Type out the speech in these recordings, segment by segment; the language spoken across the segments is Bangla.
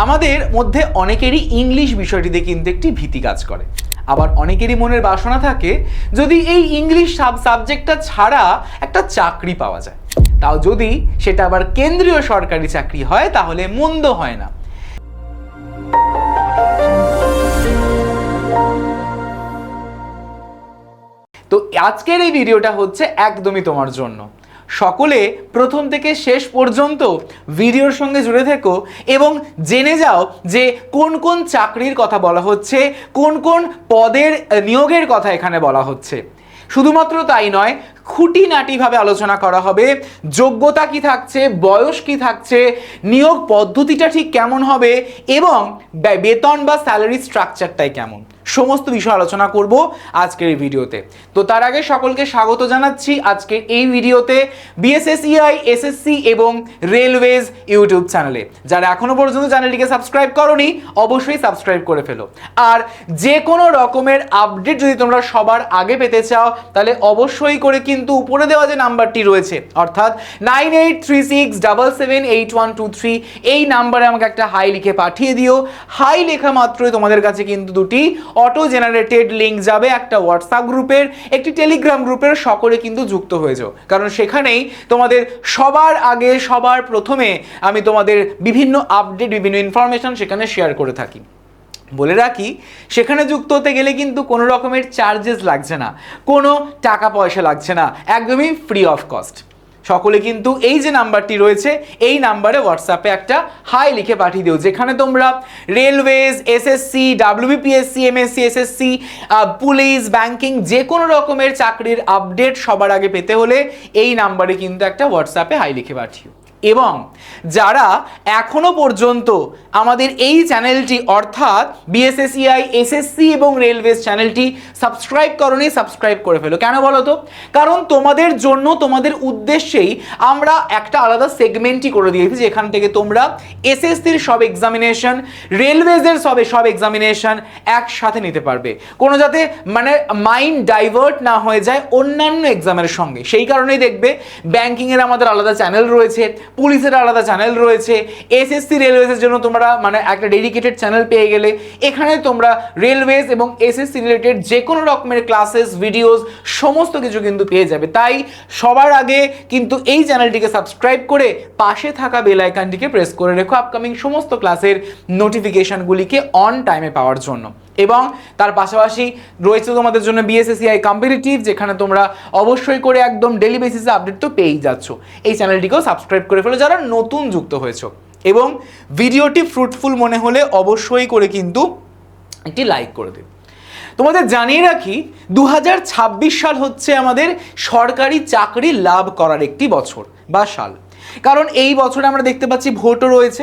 আমাদের মধ্যে অনেকেরই ইংলিশ বিষয়টিতে কিন্তু একটি ভীতি কাজ করে, আবার অনেকেরই মনের বাসনা থাকে যদি এই ইংলিশ সাবজেক্টটা ছাড়া একটা চাকরি পাওয়া যায়, তাও যদি সেটা আবার কেন্দ্রীয় সরকারি চাকরি হয় তাহলে মন্দ হয় না। তো আজকের এই ভিডিওটা হচ্ছে একদমই তোমার জন্য। সকলে প্রথম থেকে শেষ পর্যন্ত ভিডিওর সঙ্গে জুড়ে থেকো এবং জেনে যাও যে কোন কোন চাকরির কথা বলা হচ্ছে, কোন কোন পদের নিয়োগের কথা এখানে বলা হচ্ছে। শুধুমাত্র তাই নয়, খুঁটিনাটিভাবে আলোচনা করা হবে, যোগ্যতা কি থাকছে, বয়স কি থাকছে, নিয়োগ পদ্ধতিটা ঠিক কেমন হবে এবং বেতন বা স্যালারি স্ট্রাকচারটাই কেমন, সমস্ত বিষয় আলোচনা করব আজকের এই ভিডিওতে। তো তার আগে সকলকে স্বাগত জানাচ্ছি আজকের এই ভিডিওতে বিএসএসইআই, এসএসসি এবং রেলওয়েজ ইউটিউব চ্যানেলে। যারা এখনো পর্যন্ত চ্যানেলটিকে সাবস্ক্রাইব করোনি অবশ্যই সাবস্ক্রাইব করে ফেলো। আর যে কোনো রকমের আপডেট যদি তোমরা সবার আগে পেতে চাও তাহলে অবশ্যই করে কিন্তু উপরে দেওয়া যে নাম্বারটি রয়েছে অর্থাৎ 9836778123 এই নাম্বারে আমাকে একটা হাই লিখে পাঠিয়ে দিও। হাই লেখা মাত্রই তোমাদের কাছে কিন্তু দুটি অটো জেনারেটেড লিঙ্ক যাবে, একটা হোয়াটসঅ্যাপ গ্রুপের, একটি টেলিগ্রাম গ্রুপের। সকলে কিন্তু যুক্ত হয়ে যাও, কারণ সেখানেই তোমাদের সবার আগে সবার প্রথমে আমি তোমাদের বিভিন্ন আপডেট, বিভিন্ন ইনফরমেশন সেখানে শেয়ার করে থাকি। বলে রাখি, সেখানে যুক্ত হতে গেলে কিন্তু কোনো রকমের চার্জেস লাগছে না, কোনো টাকা পয়সা লাগছে না, একদমই ফ্রি অফ কস্ট। সকলে কিন্তু এই যে নাম্বারটি রয়েছে এই নাম্বারে হোয়াটসঅ্যাপে একটা হাই লিখে পাঠিয়ে দিও, যেখানে তোমরা railways, SSC, WBPSC, MSc, SSC, police, banking যে কোনো রকমের চাকরির আপডেট সবার আগে পেতে হলে এই নাম্বারে কিন্তু একটা হোয়াটসঅ্যাপে হাই লিখে পাঠিও। এবং যারা এখনো পর্যন্ত আমাদের এই চ্যানেলটি অর্থাৎ বিএসএসইআই, এসএসসি এবং রেলওয়েজ চ্যানেলটি সাবস্ক্রাইব করোনি, সাবস্ক্রাইব করে ফেলো। কেন বলো তো? কারণ তোমাদের জন্য, তোমাদের উদ্দেশ্যেই আমরা একটা আলাদা সেগমেন্টই করে দিয়েছি, যেখান থেকে তোমরা এসএসসির সব এক্সামিনেশন, রেলওয়েজের সব এক্সামিনেশন একসাথে নিতে পারবে, কোনো যাতে মানে মাইন্ড ডাইভার্ট না হয়ে যায় অন্যান্য এক্সামের সঙ্গে। সেই কারণেই দেখবে ব্যাংকিংয়ের আমাদের আলাদা চ্যানেল রয়েছে, পুলিশের আলাদা চ্যানেল রয়েছে, এসএসসি রেলওয়েজের জন্য তোমরা মানে একটা ডেডিকেটেড চ্যানেল পেয়ে গেলে এখানে তোমরা রেলওয়েজ এবং এসএসসি রিলেটেড যে কোনো রকমের ক্লাসেস, ভিডিওস সমস্ত কিছু কিন্তু পেয়ে যাবে। তাই সবার আগে কিন্তু এই চ্যানেলটিকে সাবস্ক্রাইব করে পাশে থাকা বেল আইকনটিকে প্রেস করে রেখো আপকামিং সমস্ত ক্লাসের নোটিফিকেশনগুলিকে অন টাইমে পাওয়ার জন্য। এবং তার পাশাপাশি রয়েছে তোমাদের জন্য বিএসএসইআই কম্পিটিটিভ, যেখানে তোমরা অবশ্যই করে একদম ডেলি বেসিসে আপডেট তো পেয়েই যাচ্ছ। এই চ্যানেলটিকেও সাবস্ক্রাইব করে ফেলো যারা নতুন যুক্ত হয়েছো। এবং ভিডিওটি ফ্রুটফুল মনে হলে অবশ্যই করে কিন্তু একটি লাইক করে দিও। তোমাদের জানিয়ে রাখি 2026 সাল হচ্ছে আমাদের সরকারি চাকরি লাভ করার একটি বছর বা সাল, কারণ এই বছরে আমরা দেখতে পাচ্ছি ভোটও রয়েছে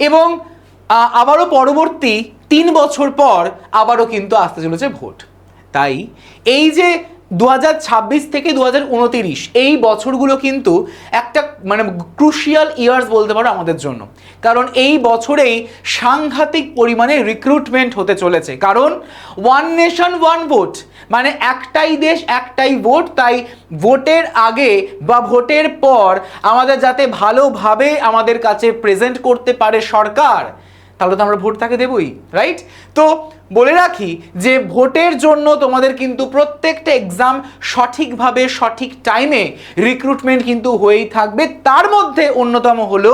এবং আবারও পরবর্তী 3 বছর পর আবারও কিন্তু আসতে চলেছে ভোট। তাই এই যে 2026 থেকে 2029 এই বছরগুলো কিন্তু একটা মানে ক্রুশিয়াল ইয়ার্স বলতে পারো আমাদের জন্য, কারণ এই বছরেই সাংঘাতিক পরিমাণে রিক্রুটমেন্ট হতে চলেছে। কারণ ওয়ান নেশন ওয়ান ভোট, মানে একটাই দেশ একটাই ভোট। তাই ভোটের আগে বা ভোটের পর আমাদের যাতে ভালোভাবে আমাদের কাছে প্রেজেন্ট করতে পারে সরকার, তাহলে তো আমরা ভোট তাকে দেবই, রাইট? তো বলে রাখি যে ভোটের জন্য তোমাদের কিন্তু প্রত্যেকটা এক্সাম সঠিকভাবে সঠিক টাইমে রিক্রুটমেন্ট কিন্তু হয়েই থাকবে। তার মধ্যে অন্যতম হলো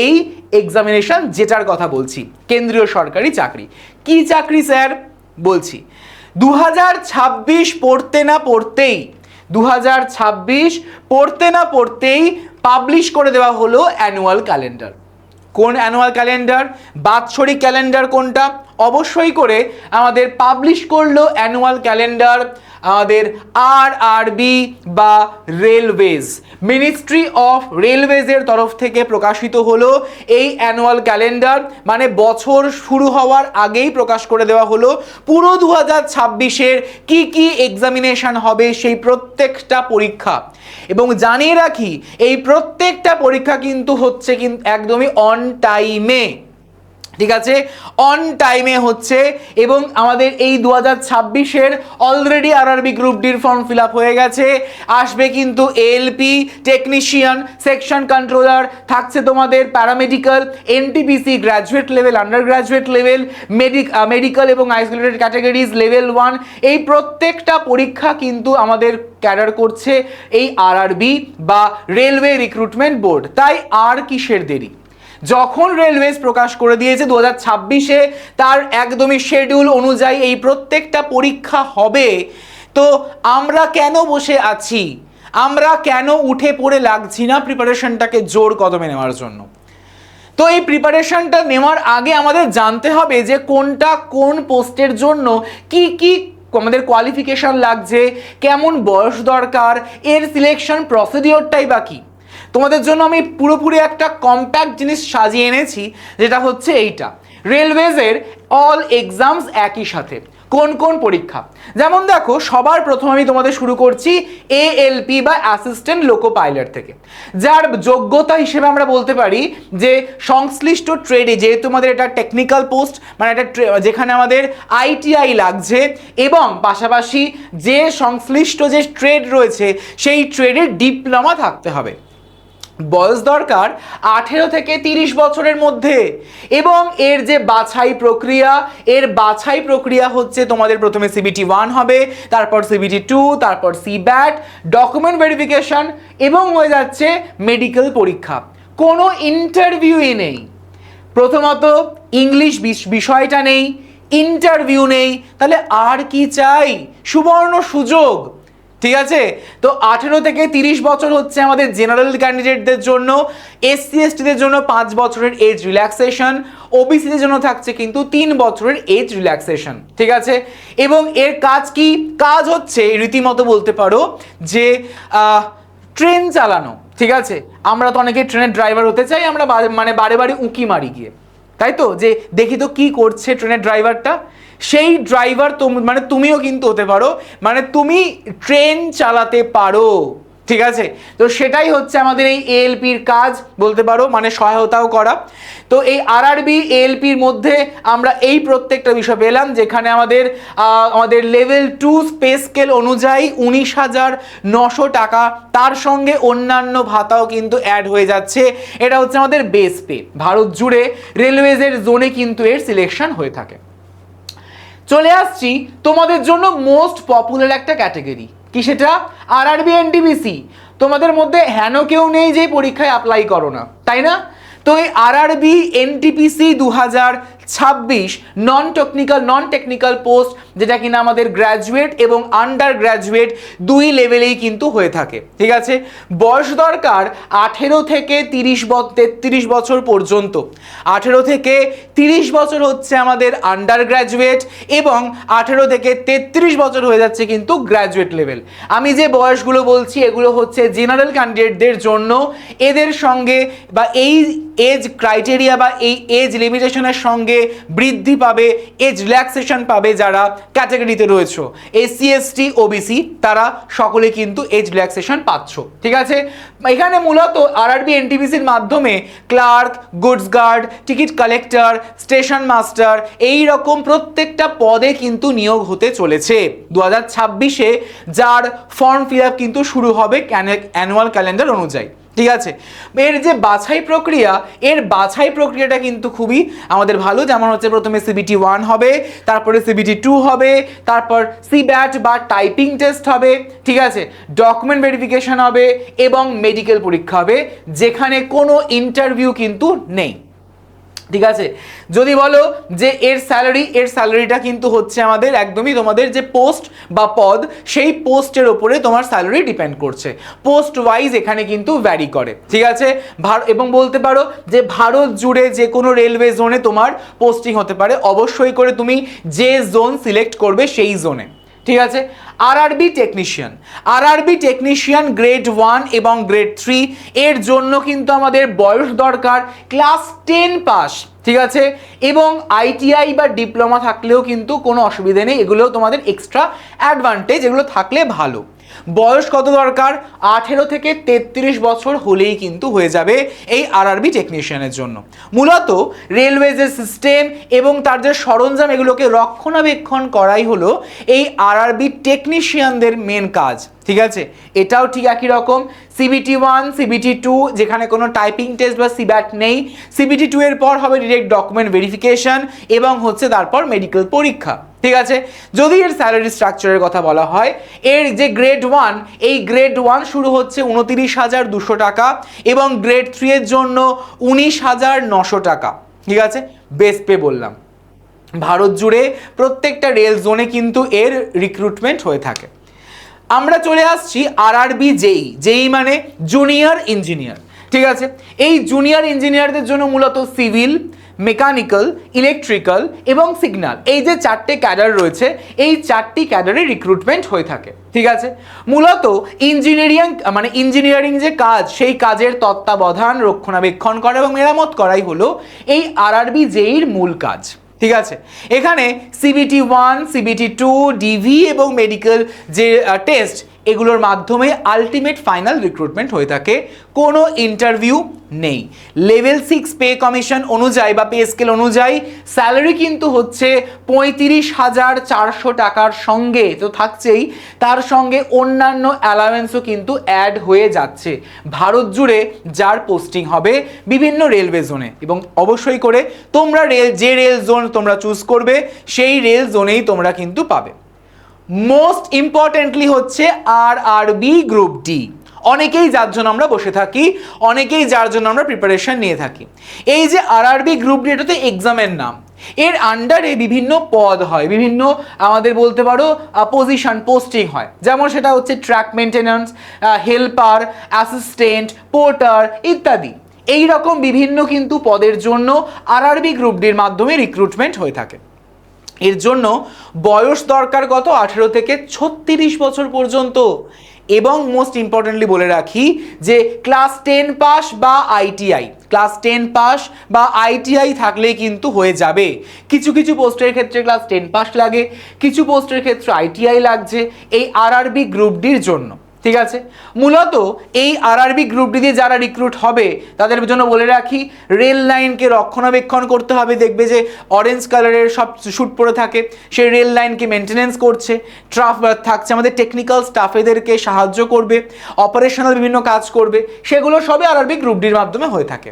এই এক্সামিনেশন, যেটার কথা বলছি, কেন্দ্রীয় সরকারি চাকরি। কি চাকরি স্যার? বলছি 2026 পড়তে না পড়তেই 2026 পড়তে না পড়তেই পাবলিশ করে দেওয়া হলো অ্যানুয়াল ক্যালেন্ডার। কোন অ্যানুয়াল ক্যালেন্ডার? বাৎসরিক ক্যালেন্ডার কোনটা? অবশ্যই করে আমাদের পাবলিশ করলো অ্যানুয়াল ক্যালেন্ডার আমাদের আরআরবি বা রেলওয়েজ, মিনিস্ট্রি অফ রেলওয়েজের তরফ থেকে প্রকাশিত হলো এই অ্যানুয়াল ক্যালেন্ডার। মানে বছর শুরু হওয়ার আগেই প্রকাশ করে দেওয়া হলো পুরো 2026-এর কি কি এক্সামিনেশন হবে সেই প্রত্যেকটা পরীক্ষা। এবং জানিয়ে রাখি এই প্রত্যেকটা পরীক্ষা কিন্তু হচ্ছে একদমই অন টাইমে। ঠিক আছে, অন টাইমে হচ্ছে। এবং আমাদের এই 2026-এর অলরেডি আরআরবি গ্রুপ ডির ফর্ম ফিল আপ হয়ে গেছে। আসবে কিন্তু এএলপি টেকনিশিয়ান, সেকশন কন্ট্রোলার, থাকছে তোমাদের paramedical, NTPC graduate level, under graduate level, medical এবং আইসোলেটেড ক্যাটাগরিজ লেভেল 1। এই প্রত্যেকটা পরীক্ষা কিন্তু আমাদের ক্যাডার করছে এই আরআরবি বা রেলওয়ে রিক্রুটমেন্ট বোর্ড। তাই আর কিসের দেরি? যখন রেলওয়েজ প্রকাশ করে দিয়েছে 2026-এ তার একদমই শিডিউল অনুযায়ী এই প্রত্যেকটা পরীক্ষা হবে, তো আমরা কেন বসে আছি? আমরা কেন উঠে পড়ে লাগছি না প্রিপারেশনটাকে জোর কদমে নেওয়ার জন্য? তো এই প্রিপারেশনটা নেওয়ার আগে আমাদের জানতে হবে যে কোনটা কোন পোস্টের জন্য কি কি আমাদের কোয়ালিফিকেশন লাগছে, কেমন বয়স দরকার, এর সিলেকশন প্রসিডিওরটাই বা কি। তোমাদের জন্য আমি পুরোপুরি একটা কম্প্যাক্ট জিনিস সাজিয়ে এনেছি, যেটা হচ্ছে এইটা, রেলওয়েজের অল এক্সামস একই সাথে কোন কোন পরীক্ষা। যেমন দেখো, সবার প্রথম আমি তোমাদের শুরু করছি এএলপি বা অ্যাসিস্ট্যান্ট লোকো পাইলট থেকে, যার যোগ্যতা হিসেবে আমরা বলতে পারি যে সংশ্লিষ্ট ট্রেডে, যেহেতু আমাদের এটা টেকনিক্যাল পোস্ট, মানে এটা যেখানে আমাদের আইটিআই লাগছে, এবং পাশাপাশি যে সংশ্লিষ্ট যে ট্রেড রয়েছে সেই ট্রেডের ডিপ্লোমা থাকতে হবে। বয়স দরকার 18 থেকে 30 বছরের মধ্যে। এবং এর যে বাছাই প্রক্রিয়া হচ্ছে তোমাদের প্রথমে CBT 1 হবে, তারপর CBT 2, তারপর CBAT, ডকুমেন্ট ভেরিফিকেশন, এবং হয়ে যাচ্ছে মেডিকেল পরীক্ষা। কোনো ইন্টারভিউই নেই। প্রথমত ইংলিশ বিষয়টা নেই, ইন্টারভিউ নেই, তাহলে আর কি চাই? সুবর্ণ সুযোগ। ঠিক আছে, তো 18 থেকে 30 বছর হচ্ছে আমাদের জেনারেল ক্যান্ডিডেটদের জন্য, SC STদের জন্য 5 বছরের এজ রিল্যাক্সেশন, ওবিসিদের জন্য থাকছে কিন্তু 3 বছরের এজ রিল্যাক্সেশন। ঠিক আছে, এবং এর কাজ কি? কাজ হচ্ছে রীতিমতো বলতে পারো যে ট্রেন চালানো। ঠিক আছে, আমরা তো অনেকে ট্রেনের ড্রাইভার হতে চাই, আমরা মানে বারে বারে উঁকি মারি গিয়ে, তাই তো, যে দেখি তো কি করছে ট্রেনের ড্রাইভারটা। সেই ড্রাইভার মানে তুমিও কিন্তু হতে পারো, মানে তুমি ট্রেন চালাতে পারো। ঠিক আছে, তো সেটাই হচ্ছে আমাদের এই এএলপির কাজ বলতে পারো, মানে সহায়তাও করা। তো এই আরআরবি এএলপির মধ্যে আমরা এই প্রত্যেকটা বিষয় পেলাম, যেখানে আমাদের লেভেল 2 স্পেস স্কেল অনুযায়ী 19,900 টাকা, তার সঙ্গে অন্যান্য ভাতাও কিন্তু অ্যাড হয়ে যাচ্ছে। এটা হচ্ছে আমাদের বেস পে। ভারত জুড়ে রেলওয়েজের জোনে কিন্তু এর সিলেকশন হয়ে থাকে। চলে আসছি তোমাদের জন্য মোস্ট পপুলার একটা ক্যাটাগরি, কি সেটা? RRB NTPC. তোমাদের মধ্যে হেন কেউ নেই যে পরীক্ষায় অ্যাপ্লাই করো না, তাই না? তো এই RRB NTPC 2026 non technical post, যেটা কিনা আমাদের গ্র্যাজুয়েট এবং আন্ডার গ্র্যাজুয়েট দুই লেভেলেই কিন্তু হয়ে থাকে। ঠিক আছে, বয়স দরকার 18 থেকে 33 বছর পর্যন্ত। 18 থেকে 30 বছর হচ্ছে আমাদের আন্ডার গ্র্যাজুয়েট, এবং 18 থেকে 33 বছর হয়ে যাচ্ছে কিন্তু গ্র্যাজুয়েট লেভেল। আমি যে বয়সগুলো বলছি এগুলো হচ্ছে জেনারেল ক্যান্ডিডেটদের জন্য। এদের সঙ্গে বা এই এজ ক্রাইটেরিয়া বা এই এজ লিমিটেশনের সঙ্গে বৃদ্ধি পাবে, এজ রিল্যাক্সেশন পাবে যারা ক্যাটাগরিতে রয়েছে, SC ST OBC, তারা সকলে কিন্তু এজ রিল্যাক্সেশন পাচ্ছ। ঠিক আছে, এখানে মূলত আরআরবি এনটিপিসির মাধ্যমে clerk, goods guard, ticket collector, station master, এই রকম প্রত্যেকটা পদে কিন্তু নিয়োগ হতে চলেছে 2026-এ, যার ফর্ম ফিল আপ কিন্তু শুরু হবে অ্যানুয়াল ক্যালেন্ডার অনুযায়ী। ঠিক আছে, এর যে বাছাই প্রক্রিয়াটা কিন্তু খুবই আমাদের ভালো। যেমন হচ্ছে প্রথমে CBT 1 হবে, তারপরে CBT 2 হবে, তারপর CBAT বা টাইপিং টেস্ট হবে। ঠিক আছে, ডকুমেন্ট ভেরিফিকেশন হবে এবং মেডিকেল পরীক্ষা হবে, যেখানে কোনো ইন্টারভিউ কিন্তু নেই। ঠিক আছে, যদি বলো যে এর স্যালারিটা কিন্তু হচ্ছে আমাদের একদমই তোমাদের যে পোস্ট বা পদ, সেই পোস্টের ওপরে তোমার স্যালারি ডিপেন্ড করছে, পোস্ট ওয়াইজ এখানে কিন্তু ভ্যারি করে। ঠিক আছে, এবং বলতে পারো যে ভারত জুড়ে যে কোনো রেলওয়ে জোনে তোমার পোস্টিং হতে পারে, অবশ্যই করে তুমি যে জোন সিলেক্ট করবে সেই জোনে। ঠিক আছে, আরআরবি টেকনিশিয়ান গ্রেড 1 এবং গ্রেড 3 এর জন্য কিন্তু আমাদের বয়স দরকার ক্লাস 10 পাস। ঠিক আছে, এবং আইটিআই বা ডিপ্লোমা থাকলেও কিন্তু কোনো অসুবিধা নেই, এগুলো তোমাদের এক্সট্রা অ্যাডভান্টেজ, এগুলো থাকলে ভালো। বয়স কত দরকার? 18 থেকে 33 বছর হলেই কিন্তু হয়ে যাবে এই আরআরবি টেকনিশিয়ানের জন্য। মূলত রেলওয়েজের সিস্টেম এবং তার যে সরঞ্জাম এগুলোকে রক্ষণাবেক্ষণ করাই হলো এই আরআরবি টেকনিশিয়ানদের মেন কাজ। ঠিক আছে, এটাও ঠিক একই রকম। সিবিটি 1, সিবিটি 2 যেখানে কোনো টাইপিং টেস্ট বা সিব্যাট নেই, সিবিটি 2 এর পর হবে ডিরেক্ট ডকুমেন্ট ভেরিফিকেশন এবং হচ্ছে তারপর মেডিকেল পরীক্ষা। ঠিক আছে, যদি এর স্যালারি স্ট্রাকচারের কথা বলা হয়, এর যে গ্রেড 1, এই গ্রেড 1 শুরু হচ্ছে 29,200 টাকা এবং গ্রেড 3 এর জন্য 19,900 টাকা। ঠিক আছে, বেস পে বললাম। ভারত জুড়ে প্রত্যেকটা রেল জোনে কিন্তু এর রিক্রুটমেন্ট হয়ে থাকে। আমরা চলে আসছি আরআরবি জেই মানে জুনিয়র ইঞ্জিনিয়ার। ঠিক আছে, এই জুনিয়র ইঞ্জিনিয়ারদের জন্য মূলত সিভিল, মেকানিক্যাল, ইলেকট্রিক্যাল এবং সিগন্যাল এই যে 4টে ক্যাডার রয়েছে, এই 4টি ক্যাডারে রিক্রুটমেন্ট হয়ে থাকে। ঠিক আছে, মূলত ইঞ্জিনিয়ারিং যে কাজ, সেই কাজের তত্ত্বাবধান, রক্ষণাবেক্ষণ করা এবং মেরামত করাই হলো এই আরআরবি জেইর মূল কাজ। ঠিক আছে, এখানে সিবিটি 1, সিবিটি 2, ডিভি এবং মেডিকেল যে টেস্ট এগুলোর মাধ্যমে আলটিমেট ফাইনাল রিক্রুটমেন্ট হয়ে থাকে, কোনো ইন্টারভিউ নেই। লেভেল 6 পে কমিশন অনুযায়ী বা পে স্কেল অনুযায়ী স্যালারি কিন্তু হচ্ছে 35,400 টাকার সঙ্গে তো থাকছেই, তার সঙ্গে অন্যান্য অ্যালাওয়েন্সও কিন্তু অ্যাড হয়ে যাচ্ছে ভারত জুড়ে যার পোস্টিং হবে বিভিন্ন রেলওয়ে জোনে। এবং অবশ্যই করে তোমরা যে রেল জোন তোমরা চুজ করবে সেই রেল জোনেই তোমরা কিন্তু পাবে। মোস্ট ইম্পর্টেন্টলি হচ্ছে আরআরবি গ্রুপ ডি। অনেকেই যার জন্য আমরা বসে থাকি, অনেকেই যার জন্য আমরা প্রিপারেশন নিয়ে থাকি। এই যে আরআরবি গ্রুপ ডি, এটা তো এক্সামের নাম। এর আন্ডারে বিভিন্ন পদ হয়, বিভিন্ন আমাদের বলতে পারো পজিশন, পোস্টিং হয়। যেমন সেটা হচ্ছে track maintenance, helper, assistant, porter ইত্যাদি। এই রকম বিভিন্ন কিন্তু পদের জন্য আরআরবি গ্রুপ ডির মাধ্যমে রিক্রুটমেন্ট হয়ে থাকে। এর জন্য বয়স দরকার কত? 18 থেকে 36 বছর পর্যন্ত। এবং মোস্ট ইম্পর্টেন্টলি বলে রাখি যে ক্লাস 10 পাস বা আইটিআই, ক্লাস 10 পাস বা আইটিআই থাকলেই কিন্তু হয়ে যাবে। কিছু কিছু পোস্টের ক্ষেত্রে ক্লাস 10 পাস লাগে, কিছু পোস্টের ক্ষেত্রে আইটিআই লাগছে এই আরআরবি গ্রুপ ডির জন্য। ঠিক আছে, মূলত এই আরআরবি গ্রুপ ডি দিয়ে যারা রিক্রুট হবে তাদের জন্য বলে রাখি, রেল লাইনকে রক্ষণাবেক্ষণ করতে হবে। দেখবে যে অরেঞ্জ কালারের সব শুট পরে থাকে, সেই রেল লাইনকে মেনটেনেন্স করছে। থাকছে আমাদের টেকনিক্যাল স্টাফ, এদেরকে সাহায্য করবে, অপারেশনাল বিভিন্ন কাজ করবে, সেগুলো সবই আরআরবি গ্রুপ ডির মাধ্যমে হয়ে থাকে।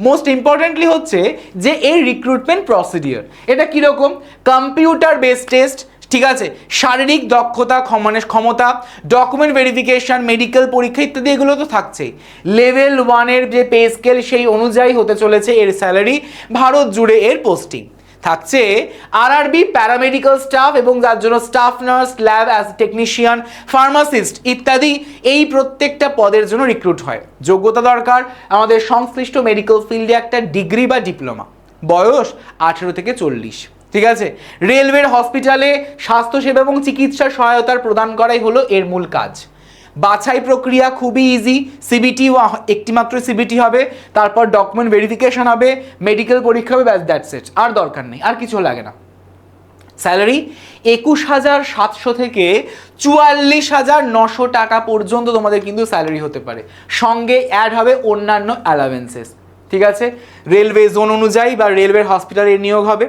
মোস্ট ইম্পর্টেন্টলি হচ্ছে যে এই রিক্রুটমেন্ট প্রসিডিওর, এটা কীরকম? কম্পিউটার বেসড টেস্ট, ঠিক আছে, শারীরিক দক্ষতা, ক্ষমতা, ডকুমেন্ট ভেরিফিকেশন, মেডিকেল পরীক্ষা ইত্যাদি এগুলো তো থাকছেই। লেভেল 1-এর যে পে স্কেল সেই অনুযায়ী হতে চলেছে এর স্যালারি, ভারত জুড়ে এর পোস্টিং থাকছে। আরআরবি প্যারামেডিক্যাল স্টাফ এবং যার জন্য staff nurse, lab technician, pharmacist ইত্যাদি এই প্রত্যেকটা পদের জন্য রিক্রুট হয়। যোগ্যতা দরকার আমাদের সংশ্লিষ্ট মেডিকেল ফিল্ডে একটা ডিগ্রি বা ডিপ্লোমা। বয়স 18 থেকে 40। ঠিক আছে, রেলওয়ের হসপিটালে স্বাস্থ্যসেবা এবং চিকিৎসা সহায়তার প্রদান করাই হলো এর মূল কাজ। বাছাই প্রক্রিয়া খুবই ইজি, সিবিটি একটি মাত্র সিবিটি হবে, তারপর ডকুমেন্ট ভেরিফিকেশন হবে, মেডিকেল পরীক্ষা হবে, ব্যাস দ্যাটস ইট, আর দরকার নেই, আর কিছু লাগে না। স্যালারি 21,700 থেকে 44,900 টাকা পর্যন্ত তোমাদের কিন্তু স্যালারি হতে পারে, সঙ্গে অ্যাড হবে অন্যান্য অ্যালাওয়েন্সেস। ঠিক আছে, রেলওয়ে জোন অনুযায়ী বা রেলওয়ে হসপিটালে নিয়োগ হবে।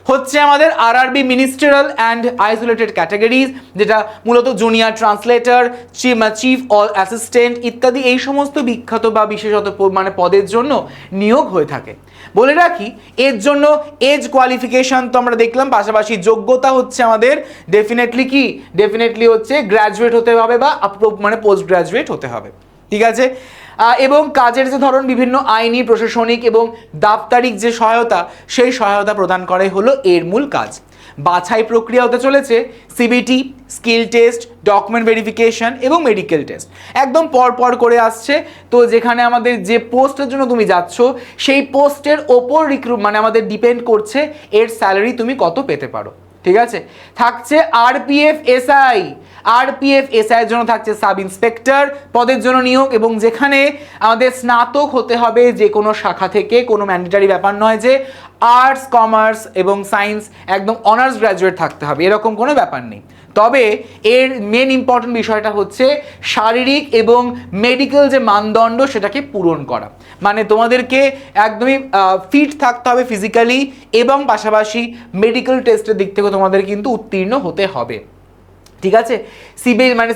হচ্ছে আমাদের RRB ministerial and isolated categories, যেটা মূলত জুনিয়র ট্রান্সলেটর, চিফ অ্যাসিস্ট্যান্ট ইত্যাদি এই সমস্ত বিখ্যাত বা বিশেষত পদের জন্য নিয়োগ হয়ে থাকে। বলে রাখি এর জন্য এজ কোয়ালিফিকেশন তো আমরা দেখলাম, পাশাপাশি যোগ্যতা হচ্ছে আমাদের ডেফিনেটলি হচ্ছে গ্র্যাজুয়েট হতে হবে বা পোস্ট গ্র্যাজুয়েট হতে হবে। ঠিক আছে, এবং কাজের যে ধরন বিভিন্ন আইনি, প্রশাসনিক এবং দাপ্তরিক যে সহায়তা, সেই সহায়তা প্রদান করাই হলো এর মূল কাজ। বাছাই প্রক্রিয়া হতে চলেছে CBT, skill test, document verification এবং মেডিকেল টেস্ট, একদম পর করে আসছে। তো যেখানে আমাদের যে পোস্টের জন্য তুমি যাচ্ছ সেই পোস্টের ওপর আমাদের ডিপেন্ড করছে এর স্যালারি তুমি কত পেতে পারো। ঠিক আছে, থাকছে আরপিএফ এসআই এর জন্য থাকছে সাব ইন্সপেক্টর পদের জন্য নিয়োগ, এবং যেখানে আমাদের স্নাতক হতে হবে যে কোনো শাখা থেকে, কোনো ম্যান্ডেটারি ব্যাপার নয় যে আর্টস, কমার্স এবং সায়েন্স একদম অনার্স গ্র্যাজুয়েট থাকতে হবে, এরকম কোনো ব্যাপার নেই। তবে এর মেন ইম্পর্টেন্ট বিষয়টা হচ্ছে শারীরিক এবং মেডিকেল যে মানদণ্ড সেটাকে পূরণ করা, মানে তোমাদেরকে একদমই ফিট থাকতে হবে ফিজিক্যালি এবং পাশাপাশি মেডিকেল টেস্টের দিক থেকে তোমাদের কিন্তু উত্তীর্ণ হতে হবে। ঠিক আছে,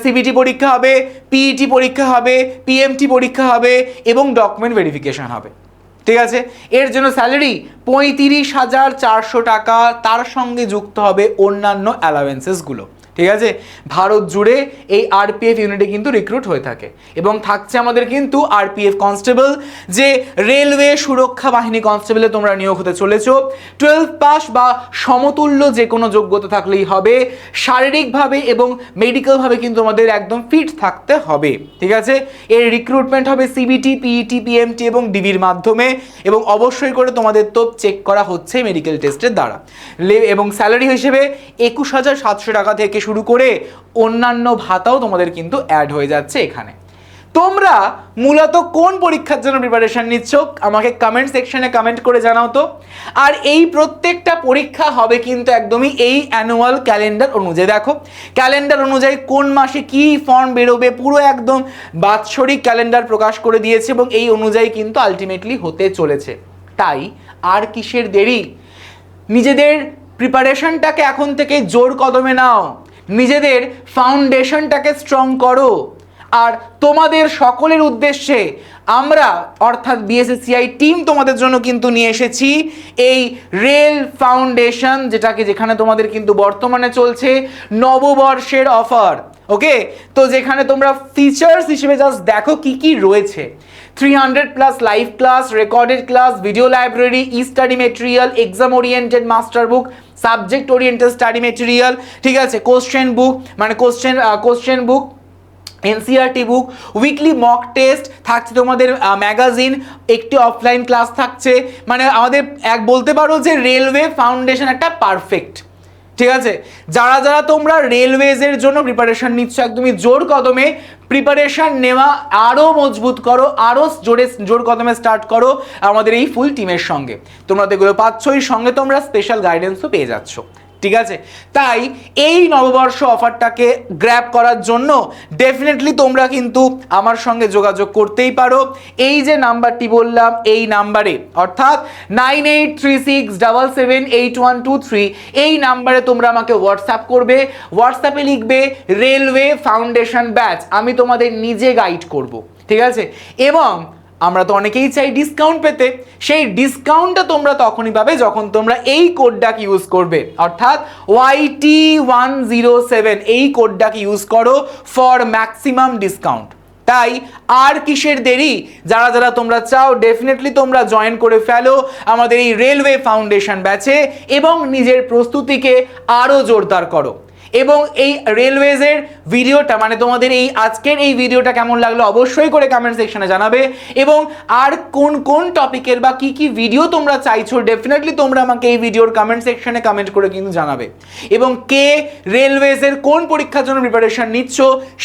সিবিটি পরীক্ষা হবে, পিইটি পরীক্ষা হবে, পিএমটি পরীক্ষা হবে এবং ডকুমেন্ট ভেরিফিকেশন হবে। ঠিক আছে, এর জন্য স্যালারি 35,400 টাকা, তার সঙ্গে যুক্ত হবে অন্যান্য অ্যালাওয়েন্সেসগুলো। ঠিক আছে, ভারত জুড়ে এই আরপিএফ ইউনিটে কিন্তু রিক্রুট হয়ে থাকে এবং থাকছে আমাদের কিন্তু আরপিএফ কনস্টেবল, যে রেলওয়ে সুরক্ষা বাহিনী কনস্টেবলে তোমরা নিয়োগ হতে চলেছো। 12 পাস বা সমতুল্য যে কোনো যোগ্যতা থাকলেই হবে, শারীরিকভাবে এবং মেডিকেলভাবে কিন্তু আমাদের একদম ফিট থাকতে হবে। ঠিক আছে, এর রিক্রুটমেন্ট হবে সিবিটি, পিইটি, পিএমটি এবং ডিবির মাধ্যমে এবং অবশ্যই করে তোমাদের তো চেক করা হচ্ছে মেডিকেল টেস্টের দ্বারা। এবং স্যালারি হিসেবে 21,700 টাকা থেকে শুরু করে অন্যান্য ভাতাও তোমাদের কিন্তু অ্যাড হয়ে যাচ্ছে এখানে। তোমরা মূলত কোন পরীক্ষার জন্য প্রিপারেশন নিচ্ছ আমাকে কমেন্ট সেকশনে কমেন্ট করে জানাও তো। আর এই প্রত্যেকটা পরীক্ষা হবে কিন্তু একদমই এই অ্যানুয়াল ক্যালেন্ডার অনুযায়ী। দেখো ক্যালেন্ডার অনুযায়ী কোন মাসে কি ফর্ম বেরোবে পুরো একদম বাৎসরিক ক্যালেন্ডার প্রকাশ করে দিয়েছে এবং এই অনুযায়ী কিন্তু আলটিমেটলি হতে চলেছে। তাই আর কিসের দেরি, নিজেদের প্রিপারেশনটাকে এখন থেকে জোর কদমে নাও, নিজেদের ফাউন্ডেশনটাকে স্ট্রং করো। আর তোমাদের সকলের উদ্দেশ্যে আমরা অর্থাৎ বিএসএসসিআই টিম তোমাদের জন্য কিন্তু নিয়ে এসেছি এই রেল ফাউন্ডেশন, যেখানে তোমাদের কিন্তু বর্তমানে চলছে নববর্ষের অফার। ওকে, তো যেখানে তোমরা ফিচার্স হিসেবে জাস্ট দেখো কি কি রয়েছে। 300+ live class, recorded class, video library, e study material, exam oriented master book, subject oriented study material. ঠিক আছে, কোশ্চেন বুক মানে question book, NCERT book, weekly mock test থাকছে, তোমাদের ম্যাগাজিন, একটি অফলাইন ক্লাস থাকছে। মানে আমাদের বলতে পারো যে রেলওয়ে ফাউন্ডেশন একটা পারফেক্ট। ঠিক আছে, যারা যারা তোমরা রেলওয়েজের জন্য প্রিপারেশন নিচ্ছ একদমই জোর কদমে প্রিপারেশন নেওয়া আরও মজবুত করো, আরও জোর কদমে স্টার্ট করো আমাদের এই ফুল টিমের সঙ্গে। তোমরা তো এগুলো পাচ্ছই, সঙ্গে তোমরা স্পেশাল গাইডেন্সও পেয়ে যাচ্ছ। ঠিক আছে, তাই এই নববর্ষ অফারটাকে গ্র্যাব করার জন্য ডেফিনেটলি তোমরা কিন্তু আমার সঙ্গে যোগাযোগ করতেই পারো। এই যে নাম্বারটি বললাম এই নাম্বারে অর্থাৎ 9836778123 এই নাম্বারে তোমরা আমাকে হোয়াটসঅ্যাপ করবে। হোয়াটসঅ্যাপে লিখবে রেলওয়ে ফাউন্ডেশন ব্যাচ, আমি তোমাদের নিজে গাইড করব। ঠিক আছে, এবং আমরা তো অনেকেই চাই ডিসকাউন্ট পেতে, সেই ডিসকাউন্টটা তোমরা তখনই পাবে যখন তোমরা এই কোডটাকে ইউজ করবে, অর্থাৎ YT107 এই কোডটাকে ইউজ করো ফর ম্যাক্সিমাম ডিসকাউন্ট। তাই আর কিসের দেরি, যারা যারা তোমরা চাও ডেফিনেটলি তোমরা জয়েন করে ফেলো আমাদের এই রেলওয়ে ফাউন্ডেশন ব্যাচে এবং নিজের প্রস্তুতিকে আরও জোরদার করো। এবং এই রেলওয়েজের ভিডিওটা মানে তোমাদের এই আজকের এই ভিডিওটা কেমন লাগলো অবশ্যই করে কমেন্ট সেকশনে জানাবে। এবং আর কোন কোন টপিকের বা কি কি ভিডিও তোমরা চাইছো ডেফিনেটলি তোমরা আমাকে এই ভিডিওর কমেন্ট সেকশনে কমেন্ট করে কিন্তু জানাবে। এবং কে রেলওয়েজের কোন পরীক্ষার জন্য প্রিপারেশন নিচ্ছ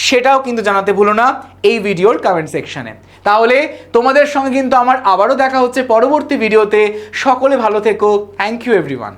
সেটাও কিন্তু জানাতে ভুলো না এই ভিডিওর কমেন্ট সেকশনে। তাহলে তোমাদের সঙ্গে কিন্তু আমার আবারও দেখা হচ্ছে পরবর্তী ভিডিওতে। সকলে ভালো থেকো। Thank you everyone.